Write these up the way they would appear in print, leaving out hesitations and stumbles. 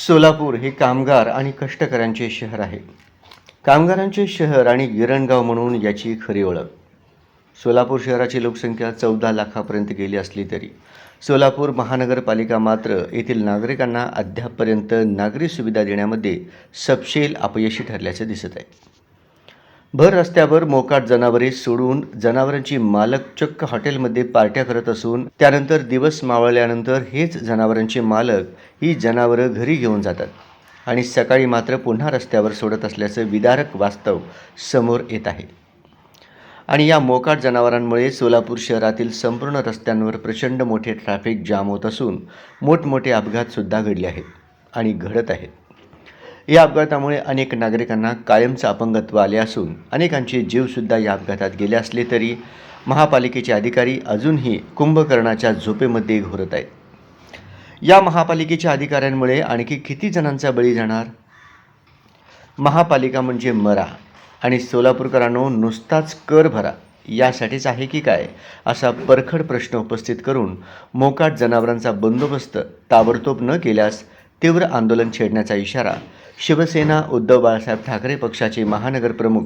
सोलापूर हे कामगार आणि कष्टकऱ्यांचे शहर आहे. कामगारांचे शहर आणि गिरणगाव म्हणून याची खरी ओळख. सोलापूर शहराची लोकसंख्या 14 लाखापर्यंत गेली असली तरी सोलापूर महानगरपालिका मात्र येथील नागरिकांना अद्यापपर्यंत नागरी सुविधा देण्यामध्ये सपशेल अपयशी ठरल्याचे दिसत आहे. भर रस्त्यावर मोकाट जनावरे सोडून जनावरांची मालक चक्क हॉटेलमध्ये पार्ट्या करत असून त्यानंतर दिवस मावळल्यानंतर हेच जनावरांचे मालक ही जनावरं घरी घेऊन जातात आणि सकाळी मात्र पुन्हा रस्त्यावर सोडत असल्याचं विदारक वास्तव समोर येत आहे. आणि या मोकाट जनावरांमुळे सोलापूर शहरातील संपूर्ण रस्त्यांवर प्रचंड मोठे ट्रॅफिक जाम होत असून मोठमोठे अपघातसुद्धा घडले आहेत आणि घडत आहेत. या अपघातामुळे अनेक नागरिकांना कायमचं अपंगत्व आले असून अनेकांचे जीवसुद्धा या अपघातात गेले असले तरी महापालिकेचे अधिकारी अजूनही कुंभकर्णाच्या झोपेमध्ये घोरत आहेत. या महापालिकेच्या अधिकाऱ्यांमुळे आणखी किती जणांचा बळी जाणार? महापालिका म्हणजे मरा आणि सोलापूरकरांनो नुसताच कर भरा यासाठीच आहे की काय, असा परखड प्रश्न उपस्थित करून मोकाट जनावरांचा बंदोबस्त ताबडतोब न केल्यास तीव्र आंदोलन छेडण्याचा इशारा शिवसेना उद्धव बाळासाहेब ठाकरे पक्षाचे महानगर प्रमुख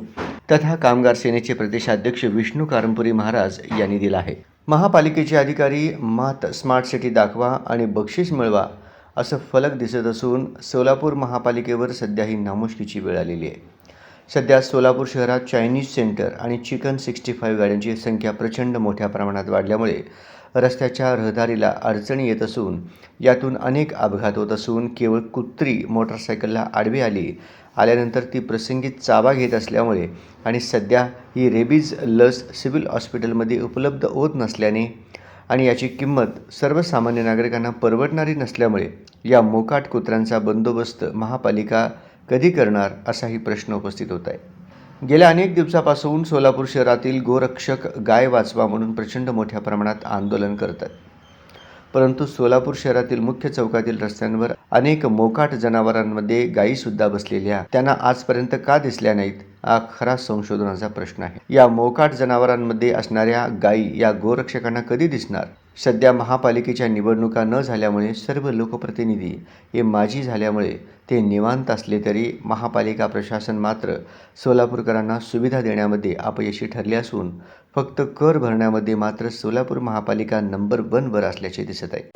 तथा कामगार सेनेचे प्रदेशाध्यक्ष विष्णू कारंपुरी महाराज यांनी दिला आहे. महापालिकेचे अधिकारी मात स्मार्ट सिटी दाखवा आणि बक्षीस मिळवा असं फलक दिसत असून सोलापूर महापालिकेवर सध्या ही नामुष्कीची वेळ आलेली आहे. सध्या सोलापूर शहरात चायनीज सेंटर आणि चिकन 65 गाड्यांची संख्या प्रचंड मोठ्या प्रमाणात वाढल्यामुळे रस्त्याच्या रहदारीला अडचणी येत असून यातून अनेक अपघात होत असून केवळ कुत्री मोटरसायकलला आडवी आल्यानंतर ती प्रसंगी चावा घेत असल्यामुळे आणि सध्या ही रेबीज लस सिव्हिल हॉस्पिटलमध्ये उपलब्ध होत नसल्याने आणि याची किंमत सर्वसामान्य नागरिकांना परवडणारी नसल्यामुळे या मोकाट कुत्र्यांचा बंदोबस्त महापालिका कधी करणार असाही प्रश्न उपस्थित होत आहे. गेल्या अनेक दिवसापासून सोलापूर शहरातील गोरक्षक गाय वाचवा म्हणून प्रचंड मोठ्या प्रमाणात आंदोलन करतात. परंतु सोलापूर शहरातील मुख्य चौकातील रस्त्यांवर अनेक मोकाट जनावरांमध्ये गायीसुद्धा बसलेल्या त्यांना आजपर्यंत का दिसल्या नाहीत हा खरा संशोधनाचा प्रश्न आहे. या मोकाट जनावरांमध्ये असणाऱ्या गायी या गोरक्षकांना कधी दिसणार? सध्या महापालिकेच्या निवडणुका न झाल्यामुळे सर्व लोकप्रतिनिधी हे माजी झाल्यामुळे ते निवांत असले तरी महापालिका प्रशासन मात्र सोलापूरकरांना सुविधा देण्यामध्ये अपयशी ठरले असून फक्त कर भरण्यामध्ये मात्र सोलापूर महापालिका नंबर 1 वर असल्याचे दिसत आहे.